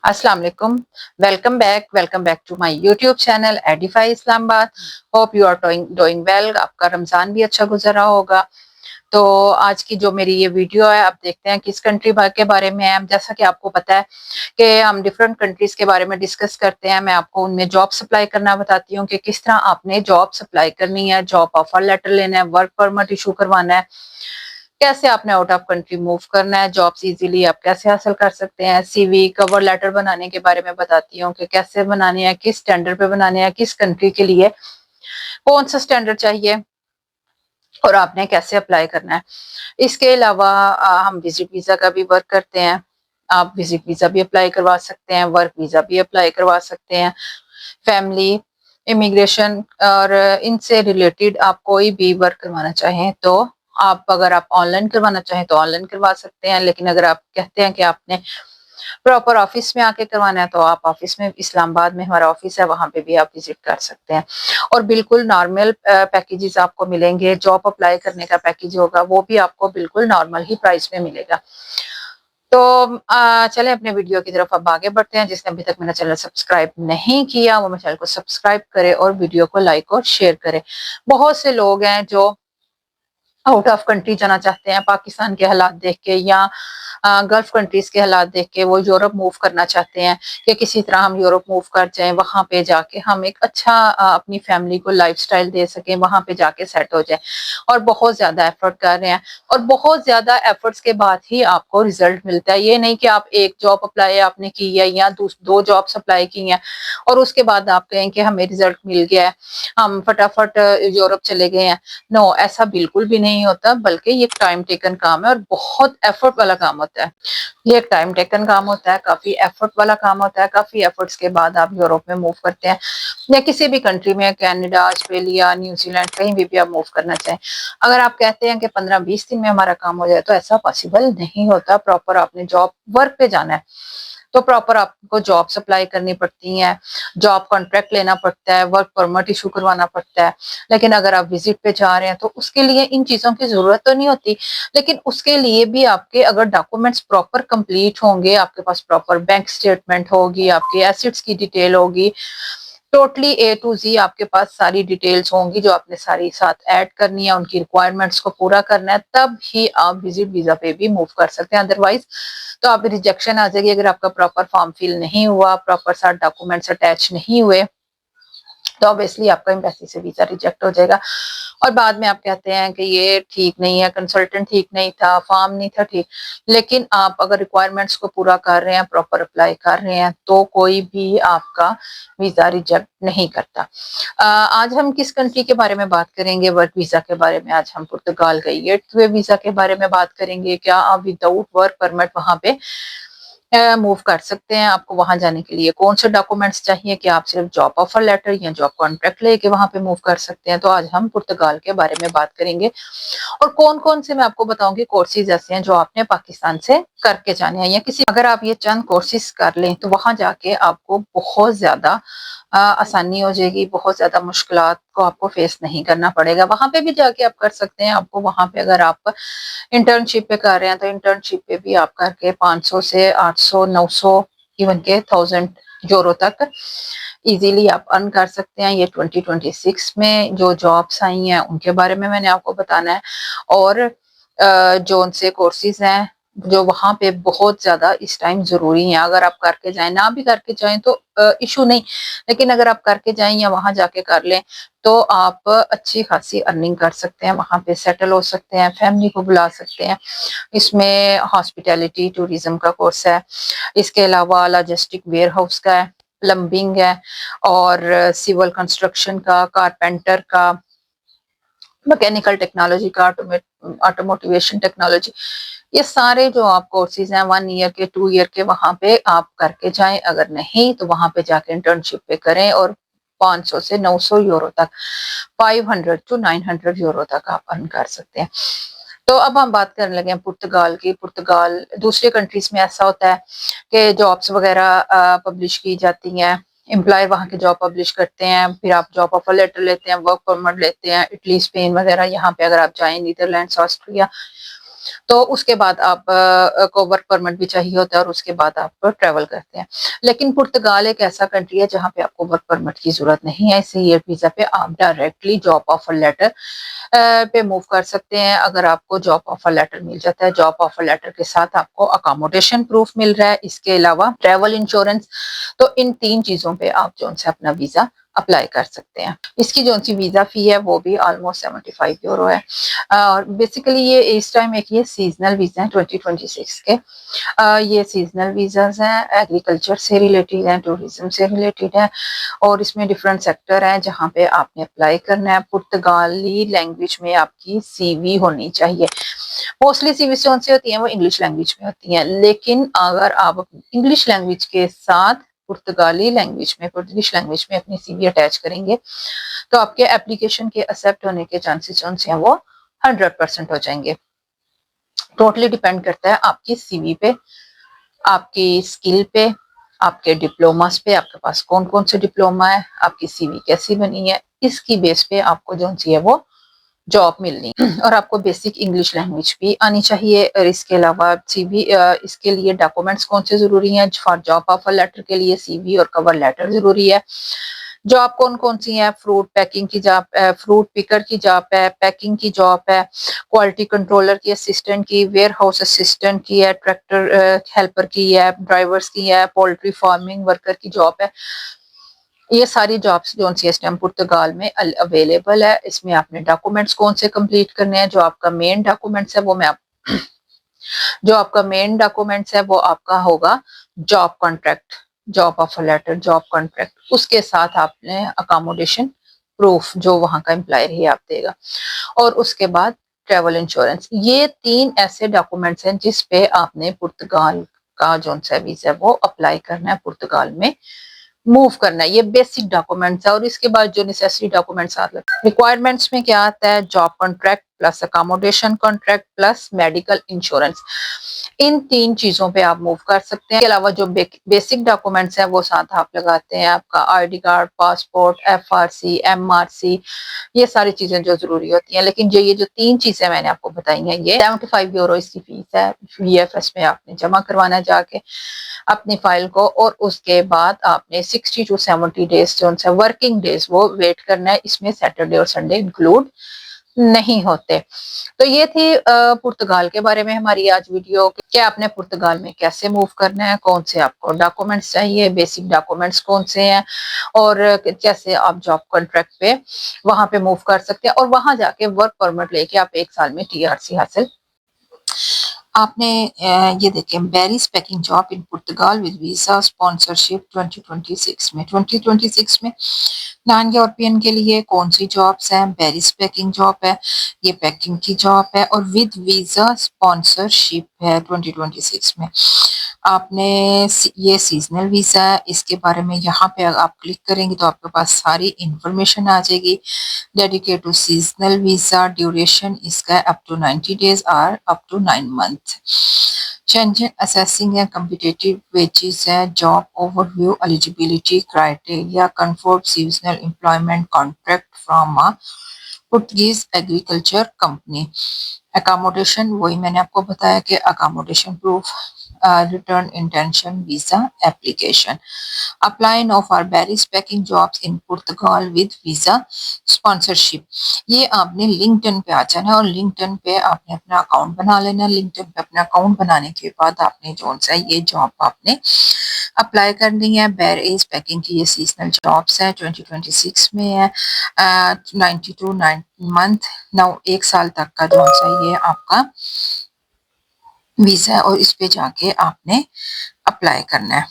अस्सलाम वालेकुम। Welcome back to my YouTube channel edify Islamabad. Hope you are doing well. आपका रमज़ान भी अच्छा गुजर रहा होगा। तो आज की जो मेरी ये वीडियो है, आप देखते हैं किस कंट्री के बारे में है। जैसा कि आपको पता है कि हम डिफरेंट कंट्रीज के बारे में डिस्कस करते हैं। मैं आपको उनमें जॉब सप्लाई करना बताती हूँ कि किस तरह आपने जॉब सप्लाई करनी है, जॉब ऑफर लेटर लेना है, वर्क परमिट इशू करवाना है, कैसे आपने आउट ऑफ कंट्री मूव करना है, जॉब्स इजीली आप कैसे हासिल कर सकते हैं, सीवी कवर लेटर बनाने के बारे में बताती हूँ कि कैसे बनाने हैं, किस स्टैंडर्ड पे बनाने हैं, किस कंट्री के लिए कौन सा स्टैंडर्ड चाहिए और आपने कैसे अप्लाई करना है। इसके अलावा हम विजिट वीजा का भी वर्क करते हैं। आप विजिट वीजा भी अप्लाई करवा सकते हैं, वर्क वीजा भी अप्लाई करवा सकते हैं, फैमिली इमिग्रेशन और इनसे रिलेटेड आप कोई भी वर्क करवाना चाहें तो आप, अगर आप ऑनलाइन करवाना चाहें तो ऑनलाइन करवा सकते हैं, लेकिन अगर आप कहते हैं कि आपने प्रॉपर ऑफिस में आके करवाना है तो आप ऑफिस में, इस्लामाबाद में हमारा ऑफिस है, वहां पे भी आप विजिट कर सकते हैं और बिल्कुल नॉर्मल पैकेजेस आपको मिलेंगे। जॉब अप्लाई करने का पैकेज होगा वो भी आपको बिल्कुल नॉर्मल ही प्राइस में मिलेगा। तो चलें अपने वीडियो की तरफ अब आगे बढ़ते हैं। जिसने अभी तक मेरा चैनल सब्सक्राइब नहीं किया वो मेरे चैनल को सब्सक्राइब करे और वीडियो को लाइक और शेयर करे। बहुत से लोग हैं जो आउट ऑफ कंट्री जाना चाहते हैं पाकिस्तान के हालात देख के, या गल्फ कंट्रीज के हालात देख के वो यूरोप मूव करना चाहते हैं कि किसी तरह हम यूरोप मूव कर जाएं, वहां पे जाके हम एक अच्छा अपनी फैमिली को लाइफस्टाइल दे सकें, वहां पे जाके सेट हो जाए, और बहुत ज्यादा एफर्ट कर रहे हैं और बहुत ज्यादा एफर्ट्स के बाद ही आपको रिजल्ट मिलता है। ये नहीं कि आप एक जॉब अप्लाई आपने की है या दो जॉब्स अप्लाई की हैं और उसके बाद आप कहें कि हमें रिजल्ट मिल गया है, हम फटाफट यूरोप चले गए हैं। नो, ऐसा बिल्कुल भी नहीं होता, बल्कि ये टाइम टेकन काम है और बहुत एफर्ट वाला काम होता है। ये एक टाइम टेकन काम होता है, काफी एफर्ट वाला काम होता है। काफी एफर्ट्स के बाद आप यूरोप में मूव करते हैं या किसी भी कंट्री में, कनाडा, ऑस्ट्रेलिया, न्यूजीलैंड, कहीं भी आप मूव करना चाहें। अगर आप कहते हैं कि 15-20 दिन में हमारा काम हो जाए तो ऐसा पॉसिबल नहीं होता। प्रॉपर आपने जॉब वर्क पे जाना है तो प्रॉपर आपको जॉब अप्लाई करनी पड़ती हैं, जॉब कॉन्ट्रैक्ट लेना पड़ता है, वर्क परमिट इशू करवाना पड़ता है। लेकिन अगर आप विजिट पे जा रहे हैं तो उसके लिए इन चीजों की जरूरत तो नहीं होती, लेकिन उसके लिए भी आपके अगर डॉक्यूमेंट्स प्रॉपर कंप्लीट होंगे, आपके पास प्रॉपर बैंक स्टेटमेंट होगी, आपके एसेट्स की डिटेल होगी, टोटली ए टू जी आपके पास सारी डिटेल्स होंगी जो आपने सारी साथ ऐड करनी है, उनकी रिक्वायरमेंट्स को पूरा करना है, तब ही आप विजिट वीजा पे भी मूव कर सकते हैं। अदरवाइज तो आप रिजेक्शन आ जाएगी। अगर आपका प्रॉपर फॉर्म फिल नहीं हुआ, प्रॉपर सारे डॉक्यूमेंट्स अटैच नहीं हुए, तो ऑब्वियसली आपका एम्बेसी से वीजा रिजेक्ट हो जाएगा और बाद में आप कहते हैं कि ये ठीक नहीं है, कंसल्टेंट ठीक नहीं था, फॉर्म नहीं था ठीक। लेकिन आप अगर रिक्वायरमेंट्स को पूरा कर रहे हैं, प्रॉपर अप्लाई कर रहे हैं, तो कोई भी आपका वीजा रिजेक्ट नहीं करता। आज हम किस कंट्री के बारे में बात करेंगे? वर्क वीजा के बारे में। आज हम पुर्तगाल के गेटवे वीजा के बारे में बात करेंगे। क्या आप विदाउट वर्क परमिट वहां पे मूव कर सकते हैं? आपको वहां जाने के लिए कौन से डॉक्यूमेंट्स चाहिए? कि आप सिर्फ जॉब ऑफर लेटर या जॉब कॉन्ट्रैक्ट लेके वहां पे मूव कर सकते हैं? तो आज हम पुर्तगाल के बारे में बात करेंगे और कौन कौन से मैं आपको बताऊंगी कोर्सेज ऐसे हैं जो आपने पाकिस्तान से करके जाने हैं, या किसी, अगर आप ये चंद कोर्सेज कर लें तो वहां जाके आपको बहुत ज्यादा आसानी हो जाएगी, बहुत ज्यादा मुश्किलात को आपको फेस नहीं करना पड़ेगा। वहां पे भी जाके आप कर सकते हैं। आपको वहां पे, अगर आप इंटर्नशिप पे कर रहे हैं तो इंटर्नशिप पे भी आप करके 500 से 800, 900, इवन के 1000 यूरो तक इजीली आप अर्न कर सकते हैं। ये 2026 में जो जॉब्स आई हैं उनके बारे में मैंने आपको बताना है, और जो उनसे कोर्सेज हैं जो वहां पे बहुत ज्यादा इस टाइम जरूरी है। अगर आप करके जाएं, ना भी करके जाएं तो इशू नहीं, लेकिन अगर आप करके जाएं या वहां जाके कर लें तो आप अच्छी खासी अर्निंग कर सकते हैं, वहां पे सेटल हो सकते हैं, फैमिली को बुला सकते हैं। इसमें हॉस्पिटैलिटी टूरिज्म का कोर्स है, इसके अलावा लॉजिस्टिक वेयर हाउस का है, प्लम्बिंग है, और सिविल कंस्ट्रक्शन का, कारपेंटर का, मैकेनिकल टेक्नोलॉजी का, ऑटोमोटिवेशन टेक्नोलॉजी, ये सारे जो आप कोर्सेज हैं 1 ईयर के, 2 ईयर के, वहां पे आप करके जाएं। अगर नहीं तो वहां पे जाके इंटर्नशिप पे करें और 500 से 900 यूरो तक, 500 टू 900 यूरो तक आप अर्न कर सकते हैं। तो अब हम बात करने लगे हैं पुर्तगाल की। पुर्तगाल, दूसरे कंट्रीज में ऐसा होता है कि जॉब्स वगैरह पब्लिश की जाती हैं, एम्प्लॉयर वहाँ के जॉब पब्लिश करते हैं, फिर आप जॉब ऑफर लेटर लेते हैं, वर्क परमिट लेते हैं। इटली, स्पेन वगैरह, यहाँ पे अगर आप जाएं, नीदरलैंड्स, ऑस्ट्रिया, तो उसके बाद आप को वर्क परमिट भी चाहिए होता है और उसके बाद आप ट्रैवल करते हैं। लेकिन पुर्तगाल एक ऐसा कंट्री है जहाँ पे आपको वर्क परमिट की ज़रूरत नहीं है। इस ईयर वीज़ा पे आप डायरेक्टली जॉब ऑफर लेटर पे मूव कर सकते हैं। अगर आपको जॉब ऑफर लेटर मिल जाता है, जॉब ऑफर लेटर के साथ आपको अकोमोडेशन प्रूफ मिल रहा है, इसके अलावा ट्रैवल इंश्योरेंस, तो इन 3 चीज़ों पे आप जो है अपना वीज़ा अप्लाई कर सकते हैं। इसकी जो सी वीज़ा फ़ी है वो भी ऑलमोस्ट 75 यूरो है। और बेसिकली ये इस टाइम एक ये सीजनल वीज़ा है 2026 के। ये सीजनल वीज़ाज़ हैं, एग्रीकल्चर से रिलेटेड हैं, टूरिज्म से रिलेटेड हैं और इसमें डिफरेंट सेक्टर हैं जहाँ पे आपने अप्लाई करना है। पुर्तगाली लैंग्वेज में आपकी सीवी होनी चाहिए। मोस्टली सीवी कौन सी होती हैं, वो इंग्लिश लैंग्वेज में होती हैं, लेकिन अगर आप इंग्लिश लैंग्वेज के साथ पुर्तगाली लैंग्वेज में, पुर्तगिश लैंग्वेज में अपनी सीवी अटैच करेंगे तो आपके एप्लीकेशन के एक्सेप्ट होने के चांसेस हैं वो 100% हो जाएंगे। टोटली डिपेंड करता है आपकी सीवी पे, आपकी स्किल पे, आपके डिप्लोमास पे, आपके पास कौन कौन से डिप्लोमा है, आपकी सीवी कैसी बनी है, इसकी बेस पे आपको जो है वो जॉब मिलनी और आपको बेसिक इंग्लिश लैंग्वेज भी आनी चाहिए। और इसके अलावा सीवी इसके लिए डॉक्यूमेंट्स कौन से जरूरी हैं फॉर जॉब ऑफर लेटर के लिए, सीवी और कवर लेटर जरूरी है। जॉब कौन कौन सी है, फ्रूट पैकिंग की जॉब, फ्रूट पिकर की जॉब है, पैकिंग की जॉब है, क्वालिटी कंट्रोलर की, असिस्टेंट की, वेयर हाउस असिस्टेंट की है, ट्रैक्टर हेल्पर की है, ड्राइवर्स की है, पोल्ट्री फार्मिंग वर्कर की जॉब है। ये सारी जॉब्स जो इस टाइम पुर्तगाल में अवेलेबल है। इसमें आपने डॉक्यूमेंट्स कौन से कंप्लीट करने हैं, जो आपका मेन डॉक्यूमेंट्स है वो मैं जो आपका मेन डॉक्यूमेंट्स है वो आपका होगा job contract, job offer letter, job contract, उसके साथ आपने अकोमोडेशन प्रूफ जो वहां का एम्प्लॉयर ही आप देगा और उसके बाद ट्रैवल इंश्योरेंस। ये 3 ऐसे डॉक्यूमेंट्स हैं जिस पे आपने पुर्तगाल का जो वीजा है वो अप्लाई करना है, पुर्तगाल में मूव करना है। ये बेसिक डॉक्यूमेंट्स है और इसके बाद जो नेसेसरी डॉक्यूमेंट्स आते हैं रिक्वायरमेंट्स में क्या आता है, job contract plus accommodation contract plus medical insurance. इन 3 चीजों पे आप मूव कर सकते हैं। इसके अलावा जो बेसिक डॉक्यूमेंट्स हैं वो साथ आप लगाते हैं, आपका ID card, passport, FRC, MRC, ये सारी चीजें जो जरूरी होती हैं। लेकिन जो ये जो 3 चीजें मैंने आपको बताई हैं, ये 75 यूरो इसकी फीस है। वीएफएस में आपने जमा करवाना है जाके अपनी फाइल को और उसके बाद आपने 60 टू 70 डेज जो है वर्किंग डेज वो वेट करना है। इसमें सैटरडे और संडे इंक्लूड नहीं होते। तो ये थी पुर्तगाल के बारे में हमारी आज वीडियो कि आपने पुर्तगाल में कैसे मूव करना है, कौन से आपको डॉक्यूमेंट्स चाहिए, बेसिक डॉक्यूमेंट्स कौन से हैं और कैसे आप जॉब कॉन्ट्रैक्ट पे वहां पे मूव कर सकते हैं और वहां जाके वर्क परमिट लेके आप 1 साल में टीआरसी हासिल आपने ये देखें, berries packing job in Portugal with visa sponsorship 2026 में नॉन यूरोपियन के लिए कौन सी जॉब्स हैं। बेरीज पैकिंग जॉब है, ये पैकिंग की जॉब है और विद वीजा स्पॉन्सरशिप है 2026 में। आपने ये सीजनल वीजा है, इसके बारे में यहाँ पे आप क्लिक करेंगे तो आपके पास सारी इंफॉर्मेशन आ जाएगी। Dedicate to seasonal visa, duration इसका अप टू 90 डेज और up to 9 month. Shenzhen assessing and competitive wages है, job overview, eligibility criteria, confirmed seasonal employment contract from a Portuguese agriculture company. Accommodation वही मैंने आपको बताया कि accommodation proof, return intention visa application. Apply now for various packing jobs in Portugal with visa sponsorship. ये आपने LinkedIn पे आ जाना है और लिंक्डइन पे आपने अपना अकाउंट बना लेना। लिंक्डइन पे अपना अकाउंट बनाने के बाद आपने जो सा ये जॉब आपने अप्लाई करनी है। बेरीज पैकिंग की ये सीजनल जॉब्स है, 2026 में है, 90 टू 9 मंथ, 1 साल तक का जो सा ये आपका वीजा है और इस पे जाके आपने अप्लाई करना है।